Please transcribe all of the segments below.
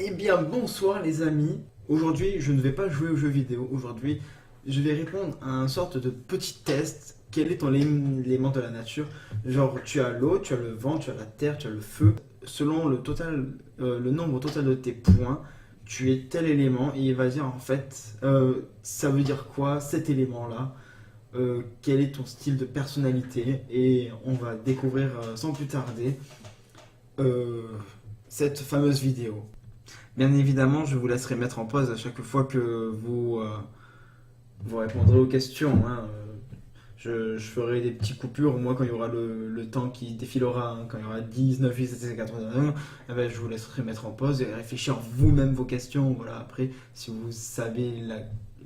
Eh bien, bonsoir les amis. Aujourd'hui, je ne vais pas jouer aux jeux vidéo. Aujourd'hui, je vais répondre à une sorte de petit test. Quel est ton élément de la nature? Genre, tu as l'eau, tu as le vent, tu as la terre, tu as le feu. Selon le total, le nombre total de tes points, tu es tel élément et il va dire en fait, ça veut dire quoi cet élément-là? Quel est ton style de personnalité? Et on va découvrir sans plus tarder euh, cette fameuse vidéo. Bien évidemment, je vous laisserai mettre en pause à chaque fois que vous répondrez aux questions, hein. Je ferai des petites coupures, moi, quand il y aura le temps qui défilera, hein, quand il y aura 10, 9, 8, 7, 6, 81, eh ben, je vous laisserai mettre en pause et réfléchir vous-même vos questions. Voilà, après, si vous savez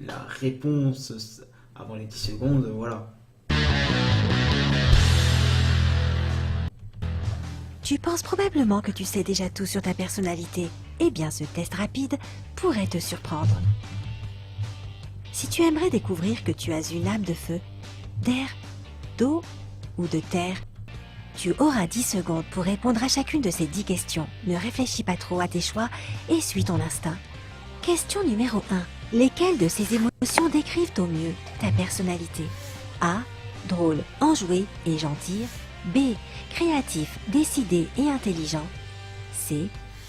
la réponse avant les 10 secondes, voilà. Tu penses probablement que tu sais déjà tout sur ta personnalité. Eh bien, ce test rapide pourrait te surprendre. Si tu aimerais découvrir que tu as une âme de feu, d'air, d'eau ou de terre, tu auras 10 secondes pour répondre à chacune de ces 10 questions. Ne réfléchis pas trop à tes choix et suis ton instinct. Question numéro 1. Lesquelles de ces émotions décrivent au mieux ta personnalité? A. Drôle, enjoué et gentil. B. Créatif, décidé et intelligent. C.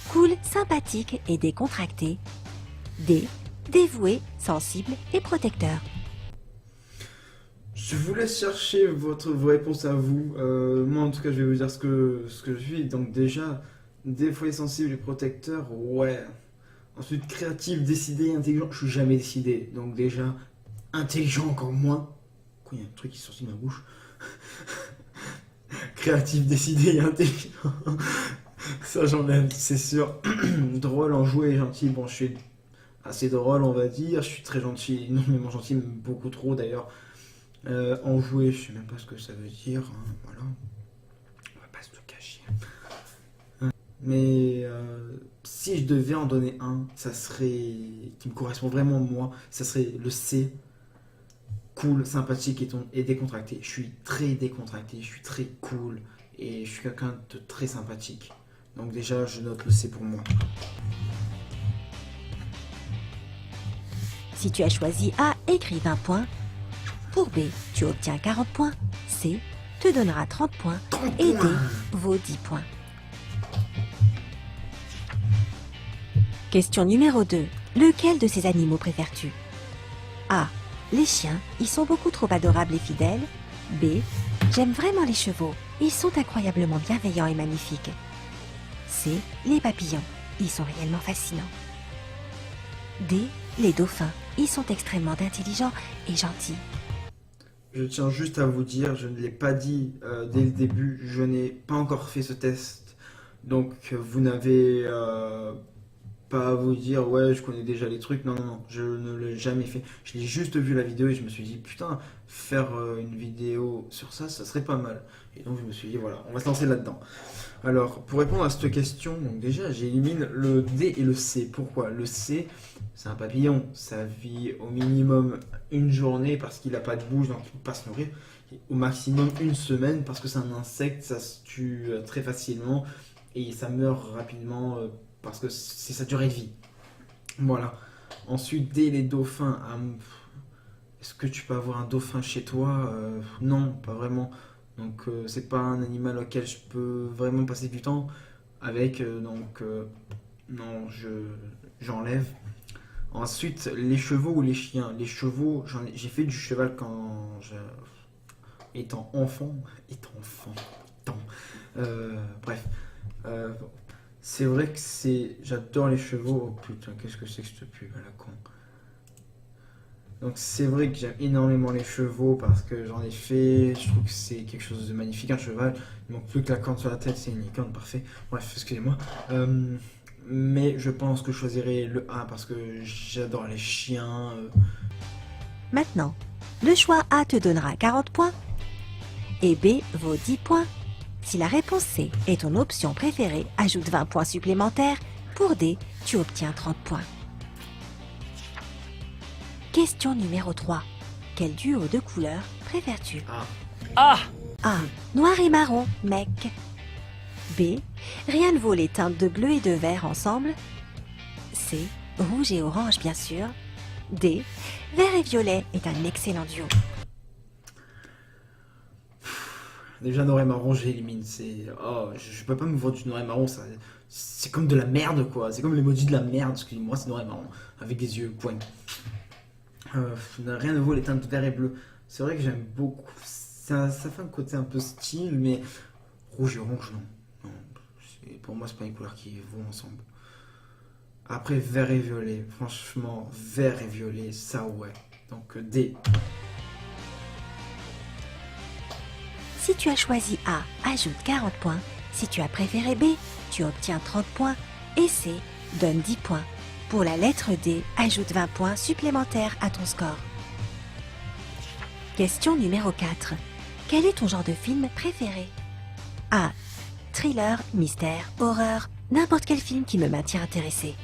Cool, sympathique et décontracté. D. Dévoué, sensible et protecteur. Je vous laisse chercher vos réponses à vous. Moi, en tout cas, je vais vous dire ce que je suis. Donc, déjà, défoué, sensible et protecteur, ouais. Ensuite, créatif, décidé, intelligent. Je suis jamais décidé. Donc, déjà, intelligent encore moins. Quoi, il y a un truc qui sortit de ma bouche. Créatif, décidé et intelligent. Ça, j'enlève, c'est sûr. Drôle, enjoué et gentil. Bon, je suis assez drôle, on va dire. Je suis très gentil, énormément gentil, même beaucoup trop d'ailleurs. Enjoué, je sais même pas ce que ça veut dire, hein, voilà. On va pas se le cacher. Mais si je devais en donner un, ça serait qui me correspond vraiment moi, ça serait le C. Cool, sympathique et décontracté. Je suis très décontracté, je suis très cool et je suis quelqu'un de très sympathique. Donc déjà, je note le C pour moi. Si tu as choisi A, écris 20 points. Pour B, tu obtiens 40 points. C te donnera 30 points. Et D vaut 10 points. Question numéro 2. Lequel de ces animaux préfères-tu? A. Les chiens, ils sont beaucoup trop adorables et fidèles. B. J'aime vraiment les chevaux, ils sont incroyablement bienveillants et magnifiques. C. Les papillons, ils sont réellement fascinants. D. Les dauphins, ils sont extrêmement intelligents et gentils. Je tiens juste à vous dire, je ne l'ai pas dit dès le début, je n'ai pas encore fait ce test. Donc vous n'avez pas à vous dire ouais je connais déjà les trucs. Non, non, non, je ne l'ai jamais fait. Je l'ai juste vu la vidéo et je me suis dit putain, faire une vidéo sur ça, ça serait pas mal. Et donc je me suis dit voilà, on va se lancer là-dedans. Alors pour répondre à cette question, donc déjà j'élimine le D et le C. Pourquoi? Le C, c'est un papillon, ça vit au minimum une journée parce qu'il n'a pas de bouche, donc il ne peut pas se nourrir. Et au maximum une semaine parce que c'est un insecte, ça se tue très facilement et ça meurt rapidement parce que c'est sa durée de vie. Voilà. Ensuite, D, les dauphins. Est-ce que tu peux avoir un dauphin chez toi? Non, pas vraiment. Donc c'est pas un animal auquel je peux vraiment passer du temps avec. Non, j'enlève. Ensuite, les chevaux ou les chiens. Les chevaux, j'ai fait du cheval quand étant enfant. Bref. Euh, c'est vrai que j'adore les chevaux. Oh putain, qu'est-ce que c'est que cette pub à la con. Donc c'est vrai que j'aime énormément les chevaux parce que j'en ai fait. Je trouve que c'est quelque chose de magnifique, un cheval. Il manque plus que la corne sur la tête, c'est une licorne, parfait. Bref, excusez-moi. Mais je pense que je choisirais le A parce que j'adore les chiens. Maintenant, le choix A te donnera 40 points et B vaut 10 points. Si la réponse C est ton option préférée, ajoute 20 points supplémentaires. Pour D, tu obtiens 30 points. Question numéro 3. Quel duo de couleurs préfères-tu? A. A. Noir et marron, mec. B. Rien ne vaut les teintes de bleu et de vert ensemble. C. Rouge et orange, bien sûr. D. Vert et violet est un excellent duo. Déjà, noir et marron, j'élimine. Oh, je peux pas me voir du noir et marron, ça. C'est comme de la merde, quoi. C'est comme l'emoji de la merde. Excusez-moi, c'est noir et marron. Avec des yeux, point. Rien ne vaut les teintes vert et bleu. C'est vrai que j'aime beaucoup. Ça fait un côté un peu style, mais rouge et orange, non. Non, pour moi, c'est pas une couleur qui vont ensemble. Après, vert et violet. Franchement, vert et violet, ça ouais. Donc, D. Si tu as choisi A, ajoute 40 points. Si tu as préféré B, tu obtiens 30 points. Et C, donne 10 points. Pour la lettre D, ajoute 20 points supplémentaires à ton score. Question numéro 4. Quel est ton genre de film préféré? A. Thriller, mystère, horreur, n'importe quel film qui me maintient intéressé.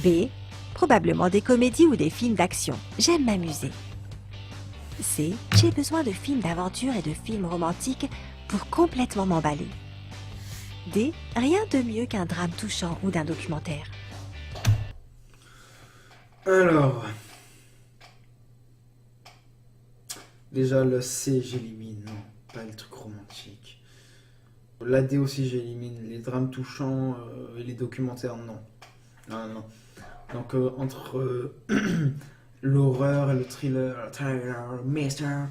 B. Probablement des comédies ou des films d'action. J'aime m'amuser. C. J'ai besoin de films d'aventure et de films romantiques pour complètement m'emballer. D. Rien de mieux qu'un drame touchant ou d'un documentaire. Alors. Déjà, le C, j'élimine. Non, pas le truc romantique. La D aussi, j'élimine. Les drames touchants et les documentaires, non. Non, non. Donc, entre l'horreur et le thriller, le mystère,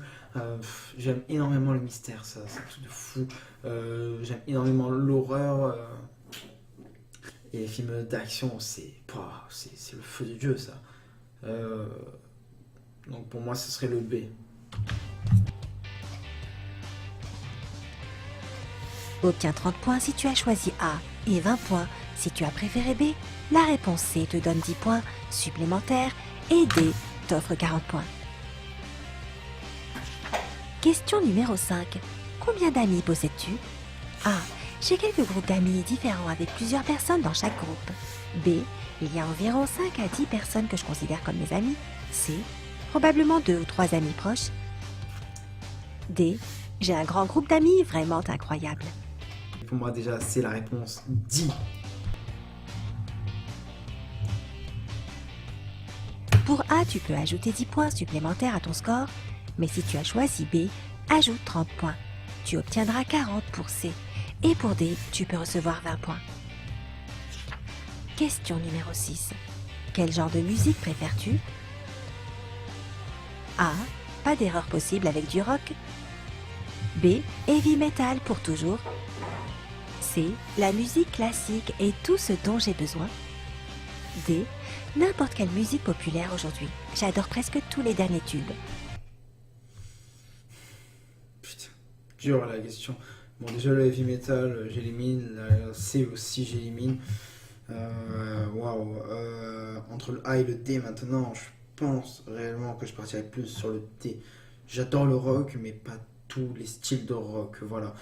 j'aime énormément le mystère, ça, c'est un truc de fou. J'aime énormément l'horreur et les films d'action, c'est le feu de Dieu, ça. Donc, pour moi, ce serait le B. Obtiens 30 points si tu as choisi A et 20 points si tu as préféré B. La réponse C te donne 10 points supplémentaires et D t'offre 40 points. Question numéro 5. Combien d'amis possèdes-tu? A. J'ai quelques groupes d'amis différents avec plusieurs personnes dans chaque groupe. B. Il y a environ 5 à 10 personnes que je considère comme mes amis. C. Probablement 2 ou 3 amis proches. D. J'ai un grand groupe d'amis vraiment incroyable. Pour moi, déjà, c'est la réponse D. Pour A, tu peux ajouter 10 points supplémentaires à ton score, mais si tu as choisi B, ajoute 30 points. Tu obtiendras 40 pour C. Et pour D, tu peux recevoir 20 points. Question numéro 6. Quel genre de musique préfères-tu? A. Pas d'erreur possible avec du rock. B. Heavy metal pour toujours. C. La musique classique et tout ce dont j'ai besoin. D. N'importe quelle musique populaire aujourd'hui. J'adore presque tous les derniers tubes. Putain, dur la question. Bon, déjà le heavy metal, j'élimine. La C aussi, j'élimine. Waouh. Entre le A et le D maintenant, je pense réellement que je partirais plus sur le D. J'adore le rock, mais pas tous les styles de rock. Voilà.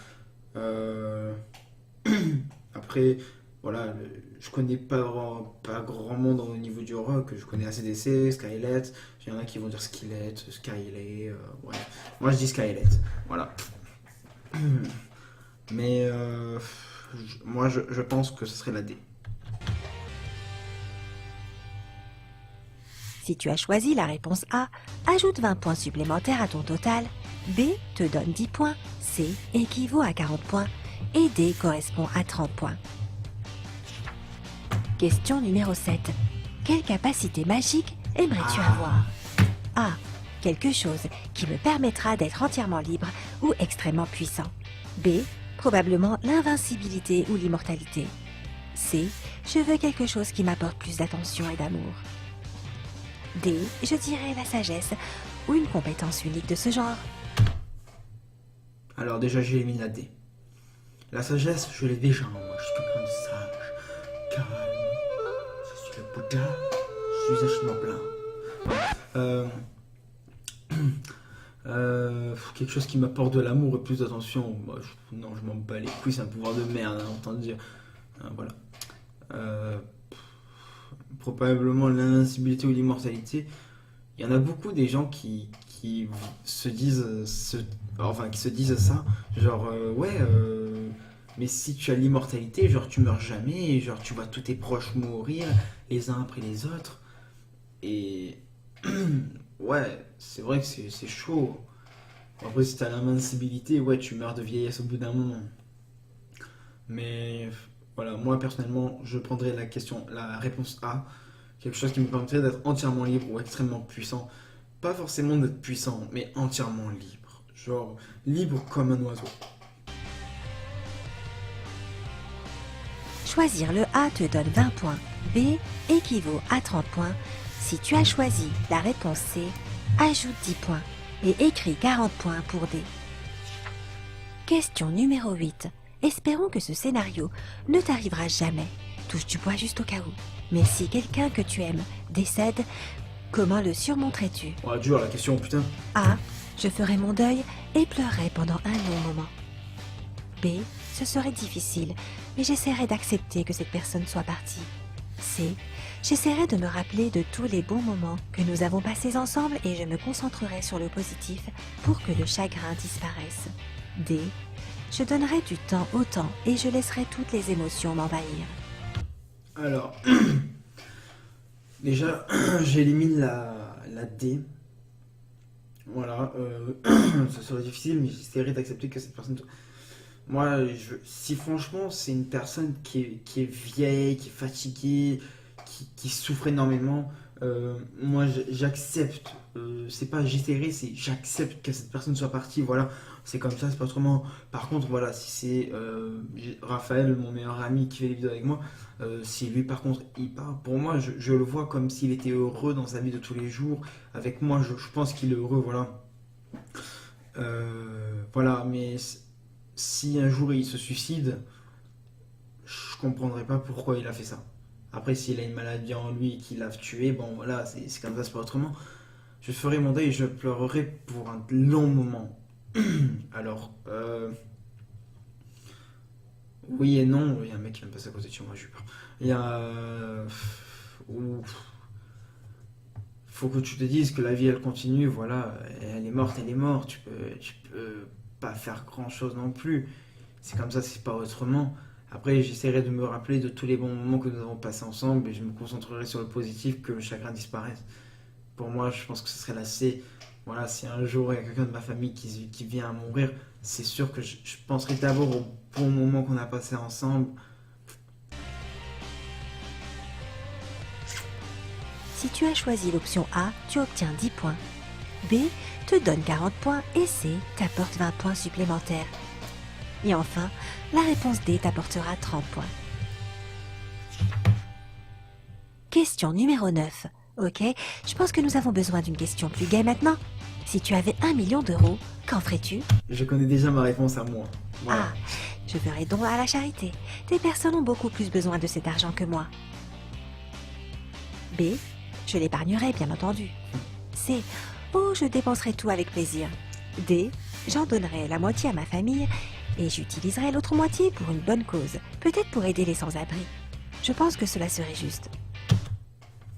Après, voilà, je connais pas grand monde au niveau du rock. Je connais AC/DC, Skylet. Il y en a qui vont dire Skillet, Skylet. Ouais. Moi, je dis Skylet. Voilà. Mais moi, je pense que ce serait la D. Si tu as choisi la réponse A, ajoute 20 points supplémentaires à ton total. B te donne 10 points, C équivaut à 40 points et D correspond à 30 points. Question numéro 7. Quelle capacité magique aimerais-tu avoir? A. Quelque chose qui me permettra d'être entièrement libre ou extrêmement puissant. B. Probablement l'invincibilité ou l'immortalité. C. Je veux quelque chose qui m'apporte plus d'attention et d'amour. D. Je dirais la sagesse ou une compétence unique de ce genre. Alors déjà, j'élimine la D. La sagesse, je l'ai déjà. Moi, je suis quelqu'un de sage, calme. Je suis le Bouddha. Je suis un chemin plein. Quelque chose qui m'apporte de l'amour et plus d'attention. Moi, non, je m'en bats les couilles, c'est un pouvoir de merde, hein, autant dire. Voilà. Probablement l'invincibilité ou l'immortalité. Il y en a beaucoup des gens qui se disent qui se disent ça, genre Mais si tu as l'immortalité, genre tu meurs jamais, genre tu vois tous tes proches mourir, les uns après les autres. Et ouais, c'est vrai que c'est chaud. Après, si t'as l'invincibilité, ouais, tu meurs de vieillesse au bout d'un moment. Mais voilà, moi personnellement, je prendrais la réponse A, quelque chose qui me permettrait d'être entièrement libre ou extrêmement puissant. Pas forcément d'être puissant, mais entièrement libre. Genre, libre comme un oiseau. Choisir le A te donne 20 points. B équivaut à 30 points. Si tu as choisi la réponse C, ajoute 10 points et écris 40 points pour D. Question numéro 8. Espérons que ce scénario ne t'arrivera jamais. Touche du bois juste au cas où. Mais si quelqu'un que tu aimes décède, comment le surmonterais-tu? Oh, dur la question, putain. A. Je ferai mon deuil et pleurerai pendant un long moment. B. Ce serait difficile, mais j'essaierai d'accepter que cette personne soit partie. C. J'essaierai de me rappeler de tous les bons moments que nous avons passés ensemble et je me concentrerai sur le positif pour que le chagrin disparaisse. D. Je donnerai du temps au temps et je laisserai toutes les émotions m'envahir. Alors, déjà, j'élimine la D. Voilà, ça serait difficile, mais j'essaierai d'accepter que cette personne. Moi, si franchement c'est une personne qui est vieille, qui est fatiguée, qui souffre énormément, moi j'accepte. C'est pas j'essaierai, c'est j'accepte que cette personne soit partie. Voilà, c'est comme ça, c'est pas autrement. Par contre, voilà, si c'est Raphaël, mon meilleur ami qui fait les vidéos avec moi, si lui par contre il part, pour moi je le vois comme s'il était heureux dans sa vie de tous les jours. Avec moi, je pense qu'il est heureux, voilà. Voilà, mais si un jour il se suicide, je comprendrais pas pourquoi il a fait ça. Après, s'il a une maladie en lui et qu'il l'a tué, bon voilà, c'est comme ça, c'est pas autrement. Je ferai mon deuil et je pleurerai pour un long moment. Alors, oui et non, il y a un mec qui vient de passer à côté de chez moi, j'ai eu peur. Il y a. Faut que tu te dises que la vie elle continue, voilà, elle est morte, tu peux pas faire grand chose non plus. C'est comme ça, c'est pas autrement. Après, j'essaierai de me rappeler de tous les bons moments que nous avons passés ensemble et je me concentrerai sur le positif, que le chagrin disparaisse. Pour moi, je pense que ce serait la C. Voilà, si un jour il y a quelqu'un de ma famille qui vient à mourir, c'est sûr que je penserai d'abord aux bons moments qu'on a passés ensemble. Si tu as choisi l'option A, tu obtiens 10 points. B te donne 40 points et C t'apporte 20 points supplémentaires. Et enfin, la réponse D t'apportera 30 points. Question numéro 9. Ok, je pense que nous avons besoin d'une question plus gaie maintenant. Si tu avais 1 million d'euros, qu'en ferais-tu? Je connais déjà ma réponse à moi. Voilà. Ah, je ferais don à la charité. Des personnes ont beaucoup plus besoin de cet argent que moi. B, je l'épargnerai bien entendu. C, oh, je dépenserai tout avec plaisir. D, j'en donnerai la moitié à ma famille et j'utiliserai l'autre moitié pour une bonne cause, peut-être pour aider les sans-abri. Je pense que cela serait juste.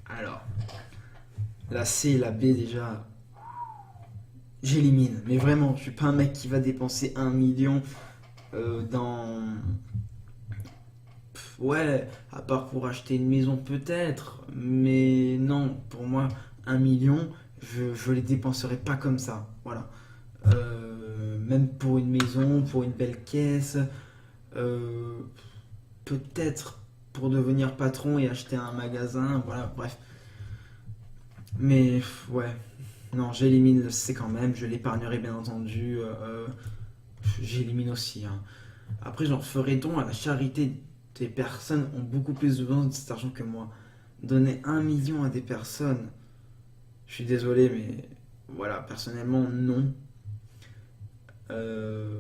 Alors, la C et la B déjà, j'élimine. Mais vraiment, je suis pas un mec qui va dépenser 1 million dans... Ouais, à part pour acheter une maison peut-être. Mais non, pour moi, 1 million, je les dépenserai pas comme ça. Voilà. Même pour une maison, pour une belle caisse. Peut-être pour devenir patron et acheter un magasin. Voilà, bref. Mais ouais, non, j'élimine le C quand même, je l'épargnerai bien entendu, j'élimine aussi. Hein. Après, j'en ferai don à la charité. Des personnes ont beaucoup plus besoin de cet argent que moi. Donner 1 million à des personnes, je suis désolé, mais voilà, personnellement, non.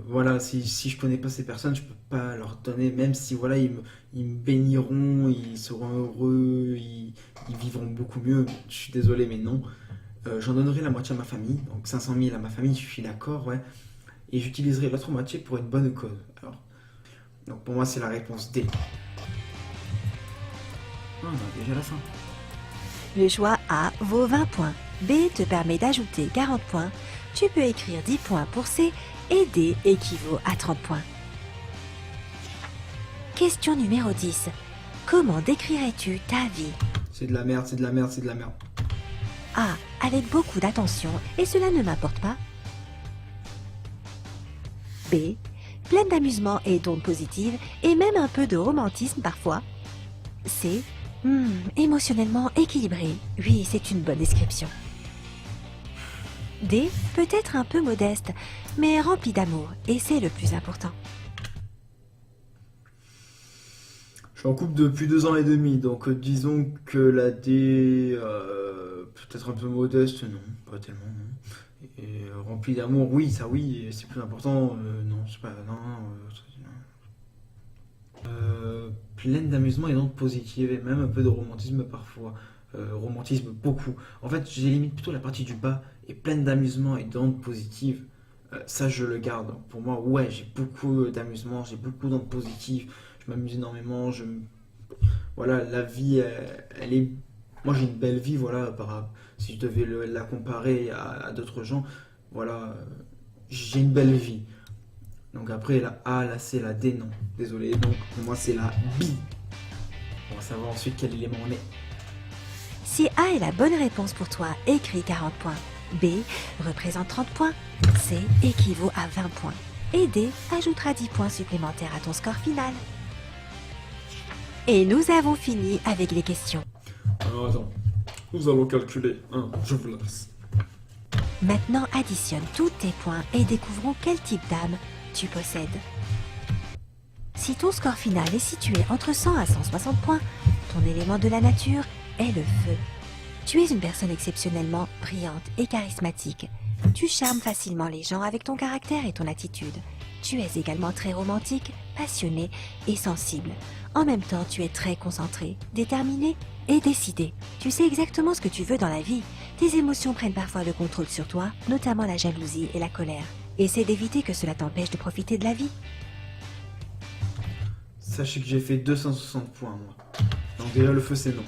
Voilà, si je connais pas ces personnes, je peux pas leur donner, même si voilà, ils me béniront, ils seront heureux, ils vivront beaucoup mieux. Je suis désolé, mais non. J'en donnerai la moitié à ma famille, donc 500 000 à ma famille, je suis d'accord, ouais. Et j'utiliserai l'autre moitié pour une bonne cause. Alors, donc pour moi, c'est la réponse D. Oh, on a déjà la fin. Le choix A vaut 20 points. B te permet d'ajouter 40 points. Tu peux écrire 10 points pour C et D équivaut à 30 points. Question numéro 10. Comment décrirais-tu ta vie? C'est de la merde, c'est de la merde, c'est de la merde. A. Avec beaucoup d'attention et cela ne m'importe pas. B. Pleine d'amusement et d'ondes positives et même un peu de romantisme parfois. C. Émotionnellement équilibré. Oui, c'est une bonne description. D. Peut-être un peu modeste, mais rempli d'amour et c'est le plus important. Je suis en couple depuis 2 ans et demi, donc disons que la D, peut-être un peu modeste, non, pas tellement, non. Et rempli d'amour, oui, ça oui, et c'est plus important, non, c'est pas, non, pleine d'amusement et d'ondes positives, et même un peu de romantisme parfois, romantisme beaucoup. En fait, j'élimine plutôt la partie du bas, et pleine d'amusement et d'ondes positives, ça je le garde. Pour moi, ouais, j'ai beaucoup d'amusement, j'ai beaucoup d'ondes positives, je m'amuse énormément, voilà, la vie, elle est... Moi j'ai une belle vie, voilà, si je devais la comparer à d'autres gens, voilà, j'ai une belle vie. Donc après, la A, la C, la D, non. Désolé, donc pour moi c'est la B. On va savoir ensuite quel élément on est. Si A est la bonne réponse pour toi, écris 40 points. B représente 30 points. C équivaut à 20 points. Et D ajoutera 10 points supplémentaires à ton score final. Et nous avons fini avec les questions. Alors attends, nous allons calculer. Je vous laisse. Maintenant, additionne tous tes points et découvrons quel type d'âme tu possèdes. Si ton score final est situé entre 100 à 160 points, ton élément de la nature est le feu. Tu es une personne exceptionnellement brillante et charismatique. Tu charmes facilement les gens avec ton caractère et ton attitude. Tu es également très romantique, passionné et sensible. En même temps, tu es très concentré, déterminé et décidé. Tu sais exactement ce que tu veux dans la vie. Tes émotions prennent parfois le contrôle sur toi, notamment la jalousie et la colère. Essaie d'éviter que cela t'empêche de profiter de la vie. Sachez que j'ai fait 260 points, moi. Donc déjà, le feu, c'est non.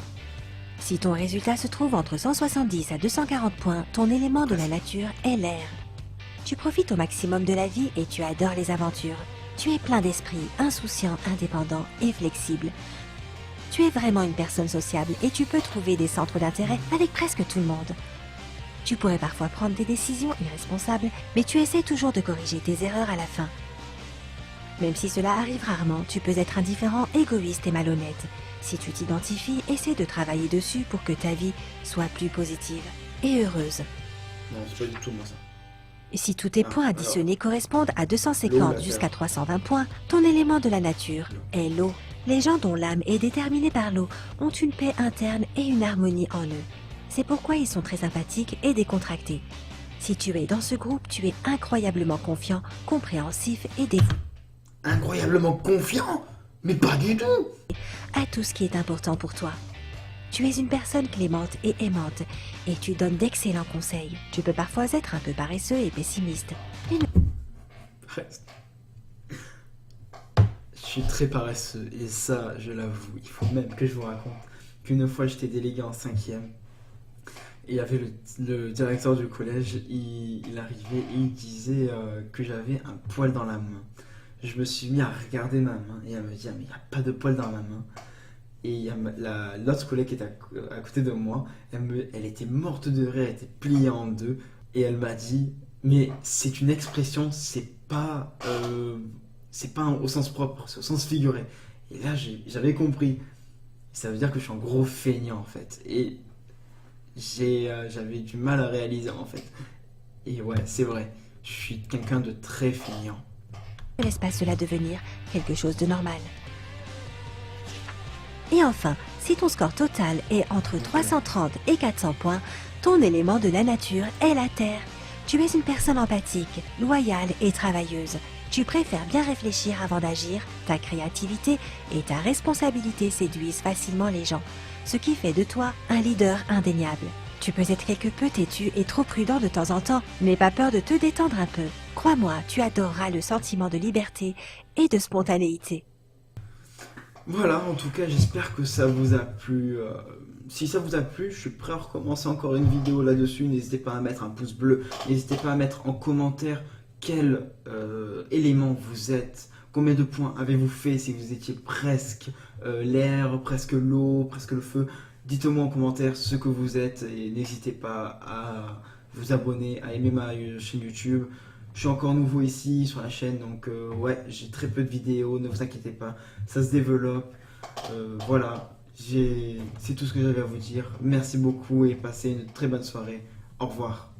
Si ton résultat se trouve entre 170 à 240 points, ton élément de la nature est l'air. Tu profites au maximum de la vie et tu adores les aventures. Tu es plein d'esprit, insouciant, indépendant et flexible. Tu es vraiment une personne sociable et tu peux trouver des centres d'intérêt avec presque tout le monde. Tu pourrais parfois prendre des décisions irresponsables, mais tu essaies toujours de corriger tes erreurs à la fin. Même si cela arrive rarement, tu peux être indifférent, égoïste et malhonnête. Si tu t'identifies, essaie de travailler dessus pour que ta vie soit plus positive et heureuse. Non, c'est pas du tout moi ça. Et si tous tes points additionnés correspondent à 250 jusqu'à 320 points, ton élément de la nature est l'eau. Les gens dont l'âme est déterminée par l'eau ont une paix interne et une harmonie en eux. C'est pourquoi ils sont très sympathiques et décontractés. Si tu es dans ce groupe, tu es incroyablement confiant, compréhensif et dévoué. Incroyablement confiant? Mais pas du tout! À tout ce qui est important pour toi. Tu es une personne clémente et aimante, et tu donnes d'excellents conseils. Tu peux parfois être un peu paresseux et pessimiste. Reste. Je suis très paresseux, et ça, je l'avoue. Il faut même que je vous raconte qu'une fois, j'étais délégué en 5e, et il y avait le directeur du collège, il arrivait et il disait que j'avais un poil dans la main. Je me suis mis à regarder ma main, et à me dire, mais il n'y a pas de poil dans ma main. Et il y a l'autre collègue qui était à côté de moi, elle était morte de rire, elle était pliée en deux, et elle m'a dit, mais c'est une expression, c'est pas au sens propre, c'est au sens figuré. Et là, j'avais compris. Ça veut dire que je suis un gros feignant en fait. Et j'avais du mal à réaliser en fait. Et ouais, c'est vrai, je suis quelqu'un de très feignant. Ne laisse pas cela devenir quelque chose de normal. Et enfin, si ton score total est entre 330 et 400 points, ton élément de la nature est la terre. Tu es une personne empathique, loyale et travailleuse. Tu préfères bien réfléchir avant d'agir, ta créativité et ta responsabilité séduisent facilement les gens, ce qui fait de toi un leader indéniable. Tu peux être quelque peu têtu et trop prudent de temps en temps, n'aie pas peur de te détendre un peu. Crois-moi, tu adoreras le sentiment de liberté et de spontanéité. Voilà, en tout cas, j'espère que ça vous a plu. Si ça vous a plu, je suis prêt à recommencer encore une vidéo là-dessus. N'hésitez pas à mettre un pouce bleu. N'hésitez pas à mettre en commentaire quel élément vous êtes. Combien de points avez-vous fait si vous étiez presque l'air, presque l'eau, presque le feu? Dites-moi en commentaire ce que vous êtes et n'hésitez pas à vous abonner, à aimer ma chaîne YouTube. Je suis encore nouveau ici sur la chaîne, donc ouais, j'ai très peu de vidéos, ne vous inquiétez pas, ça se développe. Voilà, c'est tout ce que j'avais à vous dire. Merci beaucoup et passez une très bonne soirée. Au revoir.